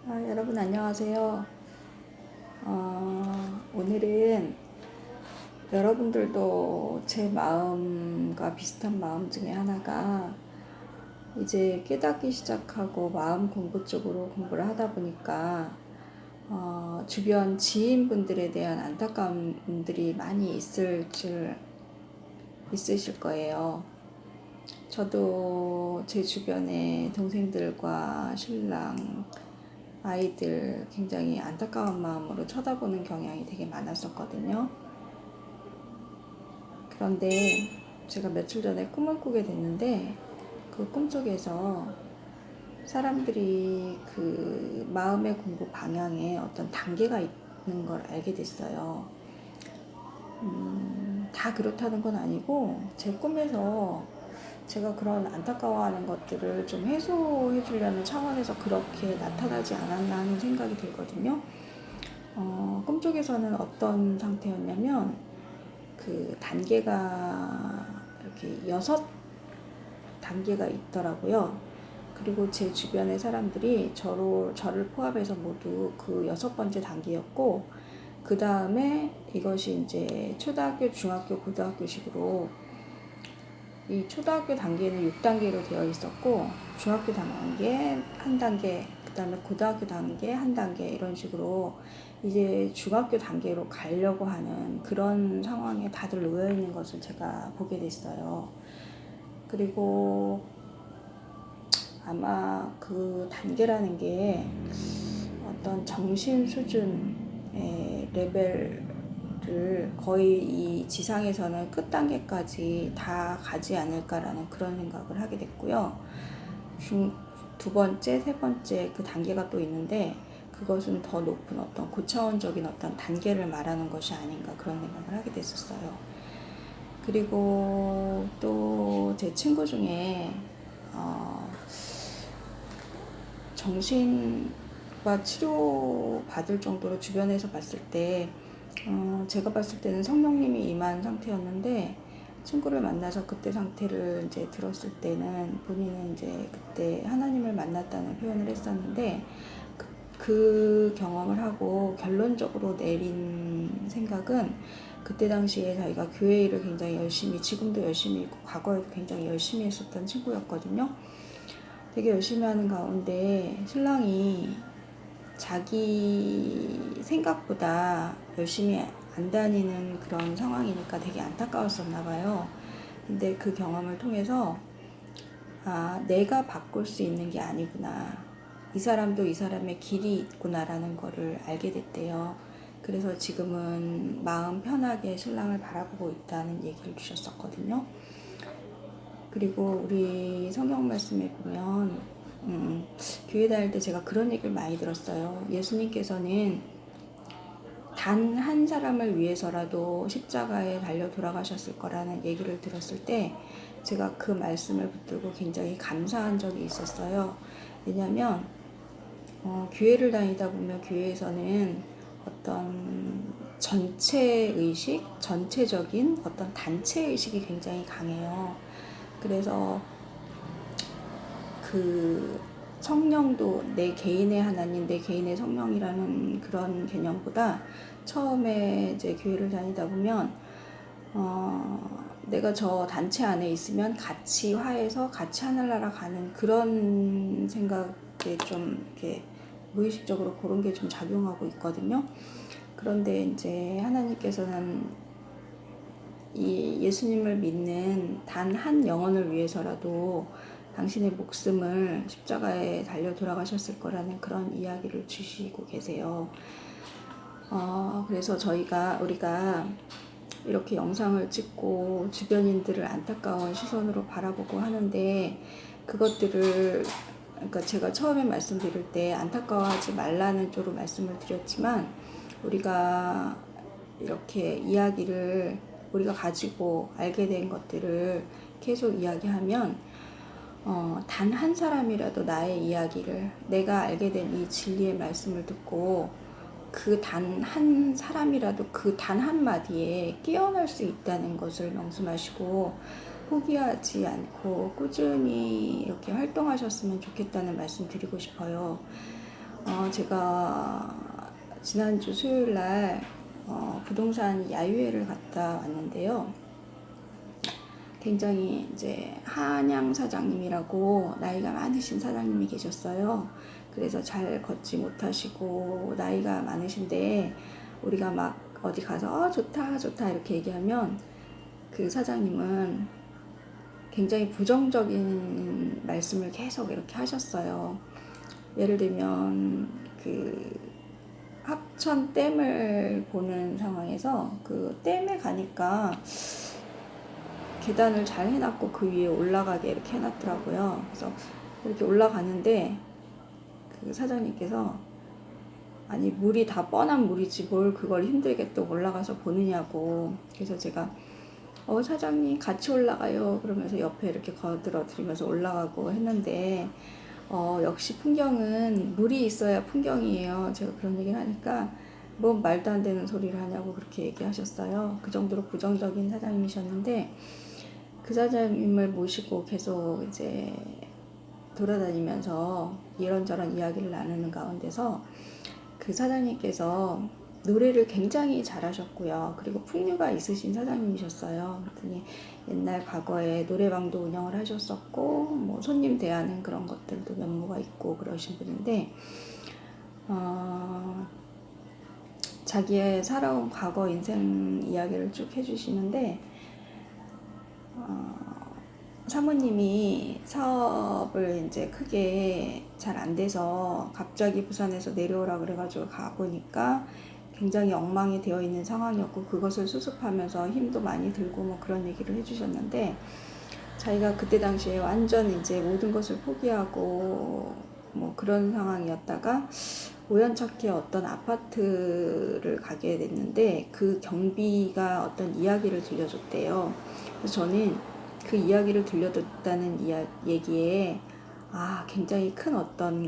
여러분 안녕하세요. 오늘은 여러분들도 제 마음과 비슷한 마음 중에 하나가 이제 깨닫기 시작하고 마음 공부 쪽으로 공부를 하다 보니까 주변 지인분들에 대한 안타까움들이 많이 있으실 거예요. 저도 제 주변에 동생들과 신랑, 아이들 굉장히 안타까운 마음으로 쳐다보는 경향이 되게 많았었거든요. 그런데 제가 며칠 전에 꿈을 꾸게 됐는데 그 꿈속에서 사람들이 그 마음의 공부 방향에 어떤 단계가 있는 걸 알게 됐어요. 다 그렇다는 건 아니고 제 꿈에서 제가 그런 안타까워하는 것들을 좀 해소해 주려는 차원에서 그렇게 나타나지 않았나 하는 생각이 들거든요. 꿈속에서는 어떤 상태였냐면 그 단계가 이렇게 6단계가 있더라고요. 그리고 제 주변의 사람들이 저를 포함해서 모두 그 6번째 단계였고, 그 다음에 이것이 이제 초등학교, 중학교, 고등학교식으로 이 초등학교 단계는 6단계로 되어 있었고, 중학교 단계 한 단계, 그 다음에 고등학교 단계 한 단계 이런 식으로 이제 중학교 단계로 가려고 하는 그런 상황에 다들 놓여 있는 것을 제가 보게 됐어요. 그리고 아마 그 단계라는 게 어떤 정신 수준의 레벨을 거의 이 지상에서는 끝 단계까지 다 가지 않을까라는 그런 생각을 하게 됐고요. 두 번째, 세 번째 그 단계가 또 있는데 그것은 더 높은 어떤 고차원적인 어떤 단계를 말하는 것이 아닌가 그런 생각을 하게 됐었어요. 그리고 또 제 친구 중에 정신과 치료 받을 정도로 주변에서 봤을 때 제가 봤을 때는 성령님이 임한 상태였는데, 친구를 만나서 그때 상태를 이제 들었을 때는 본인은 이제 그때 하나님을 만났다는 표현을 했었는데, 그 경험을 하고 결론적으로 내린 생각은 그때 당시에 자기가 교회 일을 굉장히 열심히, 지금도 열심히 있고 과거에도 굉장히 열심히 했었던 친구였거든요. 되게 열심히 하는 가운데 신랑이 자기 생각보다 열심히 안 다니는 그런 상황이니까 되게 안타까웠었나 봐요. 근데 그 경험을 통해서 내가 바꿀 수 있는 게 아니구나. 이 사람도 이 사람의 길이 있구나라는 거를 알게 됐대요. 그래서 지금은 마음 편하게 신랑을 바라보고 있다는 얘기를 주셨었거든요. 그리고 우리 성경 말씀에 보면 교회 다닐 때 제가 그런 얘기를 많이 들었어요. 예수님께서는 단 한 사람을 위해서라도 십자가에 달려 돌아가셨을 거라는 얘기를 들었을 때 제가 그 말씀을 붙들고 굉장히 감사한 적이 있었어요. 왜냐하면 교회를 다니다 보면 교회에서는 어떤 전체의식, 전체적인 어떤 단체의식이 굉장히 강해요. 그래서 그 성령도 내 개인의 하나님, 내 개인의 성령이라는 그런 개념보다 처음에 이제 교회를 다니다 보면 내가 저 단체 안에 있으면 같이 화해서 같이 하늘나라 가는 그런 생각에 좀 이렇게 무의식적으로 그런 게 좀 작용하고 있거든요. 그런데 이제 하나님께서는 이 예수님을 믿는 단 한 영혼을 위해서라도 당신의 목숨을 십자가에 달려 돌아가셨을 거라는 그런 이야기를 주시고 계세요. 그래서 우리가 이렇게 영상을 찍고 주변인들을 안타까운 시선으로 바라보고 하는데, 그것들을, 그러니까 제가 처음에 말씀드릴 때 안타까워하지 말라는 쪽으로 말씀을 드렸지만, 우리가 이렇게 이야기를 우리가 가지고 알게 된 것들을 계속 이야기하면 단 한 사람이라도 나의 이야기를, 내가 알게 된 이 진리의 말씀을 듣고 그 단 한 사람이라도 그 단 한마디에 깨어날 수 있다는 것을 명심하시고 포기하지 않고 꾸준히 이렇게 활동하셨으면 좋겠다는 말씀 드리고 싶어요. 제가 지난주 수요일 날 부동산 야유회를 갔다 왔는데요. 굉장히 이제 한양 사장님이라고 나이가 많으신 사장님이 계셨어요. 그래서 잘 걷지 못하시고 나이가 많으신데 우리가 막 어디 가서 좋다 좋다 이렇게 얘기하면 그 사장님은 굉장히 부정적인 말씀을 계속 이렇게 하셨어요. 예를 들면 그 합천댐을 보는 상황에서 그 댐에 가니까 계단을 잘 해놨고 그 위에 올라가게 이렇게 해놨더라고요. 그래서 이렇게 올라가는데 그 사장님께서 아니 물이 다 뻔한 물이지 뭘 그걸 힘들게 또 올라가서 보느냐고. 그래서 제가 사장님 같이 올라가요 그러면서 옆에 이렇게 거들어 드리면서 올라가고 했는데 역시 풍경은 물이 있어야 풍경이에요. 제가 그런 얘기를 하니까 뭐 말도 안 되는 소리를 하냐고 그렇게 얘기하셨어요. 그 정도로 부정적인 사장님이셨는데 그 사장님을 모시고 계속 이제 돌아다니면서 이런저런 이야기를 나누는 가운데서 그 사장님께서 노래를 굉장히 잘하셨고요. 그리고 풍류가 있으신 사장님이셨어요. 그랬더니 옛날 과거에 노래방도 운영을 하셨었고 뭐 손님 대하는 그런 것들도 면모가 있고 그러신 분인데 자기의 살아온 과거 인생 이야기를 쭉 해주시는데 사모님이 사업을 이제 크게 잘 안 돼서 갑자기 부산에서 내려오라 그래가지고 가보니까 굉장히 엉망이 되어 있는 상황이었고 그것을 수습하면서 힘도 많이 들고 뭐 그런 얘기를 해주셨는데 자기가 그때 당시에 완전 이제 모든 것을 포기하고 뭐 그런 상황이었다가 우연찮게 어떤 아파트를 가게 됐는데 그 경비가 어떤 이야기를 들려줬대요. 그래서 저는 그 이야기를 들려줬다는 얘기에 굉장히 큰 어떤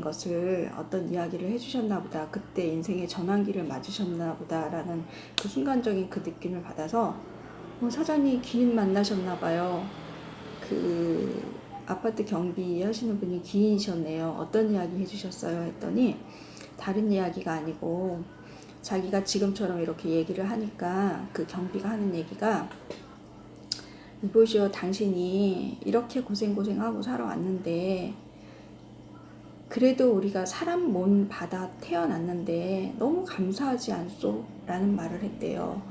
이야기를 해주셨나 보다. 그때 인생의 전환기를 맞으셨나 보다라는 그 순간적인 그 느낌을 받아서 사장님 기인 만나셨나 봐요. 그 아파트 경비 하시는 분이 기인이셨네요. 어떤 이야기 해주셨어요? 했더니 다른 이야기가 아니고 자기가 지금처럼 이렇게 얘기를 하니까 그 경비가 하는 얘기가 이보시오 당신이 이렇게 고생하고 살아왔는데 그래도 우리가 사람 몸 받아 태어났는데 너무 감사하지 않소? 라는 말을 했대요.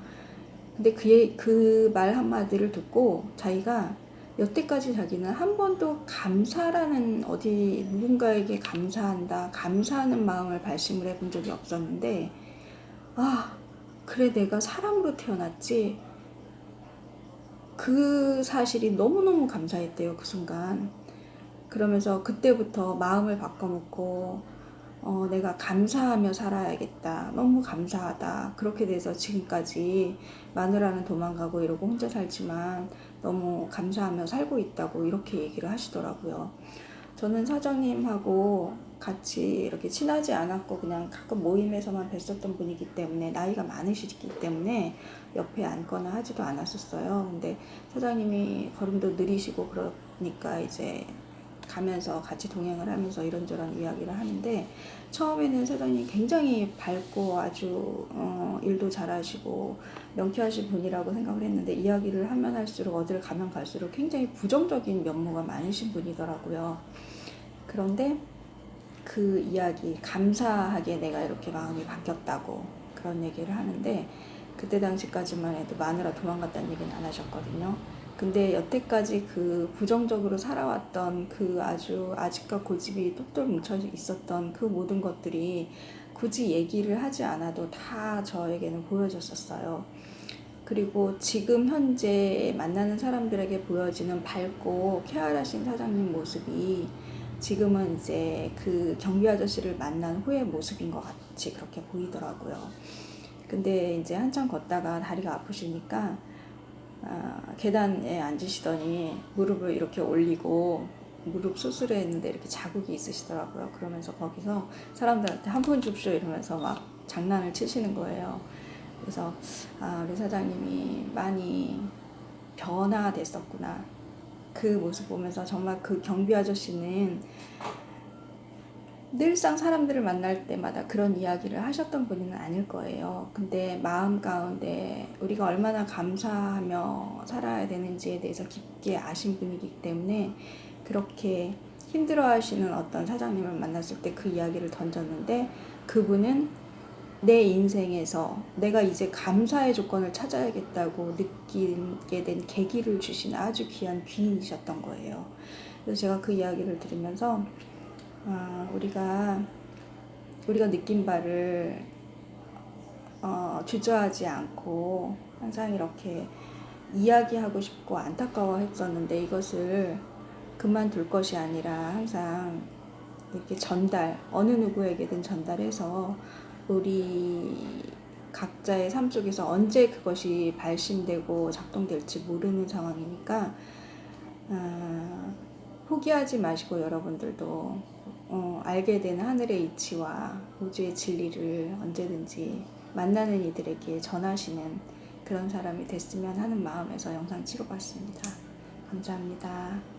근데 그 말 한마디를 듣고 자기가 여태까지 자기는 한 번도 감사라는 어디 누군가에게 감사하는 마음을 발심을 해본 적이 없었는데 그래 내가 사람으로 태어났지. 그 사실이 너무너무 감사했대요. 그 순간. 그러면서 그때부터 마음을 바꿔놓고 내가 감사하며 살아야겠다. 너무 감사하다. 그렇게 돼서 지금까지 마누라는 도망가고 이러고 혼자 살지만 너무 감사하며 살고 있다고 이렇게 얘기를 하시더라고요. 저는 사장님하고 같이 이렇게 친하지 않았고 그냥 가끔 모임에서만 뵀었던 분이기 때문에 나이가 많으시기 때문에 옆에 앉거나 하지도 않았었어요. 근데 사장님이 걸음도 느리시고 그러니까 이제 가면서 같이 동행을 하면서 이런저런 이야기를 하는데 처음에는 사장님이 굉장히 밝고 아주 일도 잘하시고 명쾌하신 분이라고 생각을 했는데 이야기를 하면 할수록 어딜 가면 갈수록 굉장히 부정적인 면모가 많으신 분이더라고요. 그런데 그 이야기 감사하게 내가 이렇게 마음이 바뀌었다고 그런 얘기를 하는데 그때 당시까지만 해도 마누라 도망갔다는 얘기는 안 하셨거든요. 근데 여태까지 그 부정적으로 살아왔던 그 아주 아직과 고집이 똘똘 뭉쳐 있었던 그 모든 것들이 굳이 얘기를 하지 않아도 다 저에게는 보여졌었어요. 그리고 지금 현재 만나는 사람들에게 보여지는 밝고 쾌활하신 사장님 모습이 지금은 이제 그 경비 아저씨를 만난 후의 모습인 것 같이 그렇게 보이더라고요. 근데 이제 한참 걷다가 다리가 아프시니까 계단에 앉으시더니 무릎을 이렇게 올리고 무릎 수술했는데 이렇게 자국이 있으시더라고요. 그러면서 거기서 사람들한테 한 푼 줍쇼 이러면서 막 장난을 치시는 거예요. 그래서 우리 사장님이 많이 변화됐었구나. 그 모습 보면서 정말 그 경비 아저씨는 늘상 사람들을 만날 때마다 그런 이야기를 하셨던 분은 아닐 거예요. 근데 마음 가운데 우리가 얼마나 감사하며 살아야 되는지에 대해서 깊게 아신 분이기 때문에 그렇게 힘들어 하시는 어떤 사장님을 만났을 때 그 이야기를 던졌는데, 그분은 내 인생에서 내가 이제 감사의 조건을 찾아야겠다고 느끼게 된 계기를 주신 아주 귀한 귀인이셨던 거예요. 그래서 제가 그 이야기를 들으면서 우리가 느낀 바를 주저하지 않고 항상 이렇게 이야기하고 싶고 안타까워했었는데, 이것을 그만둘 것이 아니라 항상 이렇게 어느 누구에게든 전달해서 우리 각자의 삶 속에서 언제 그것이 발신되고 작동될지 모르는 상황이니까 포기하지 마시고, 여러분들도 알게 된 하늘의 이치와 우주의 진리를 언제든지 만나는 이들에게 전하시는 그런 사람이 됐으면 하는 마음에서 영상 찍어봤습니다. 감사합니다.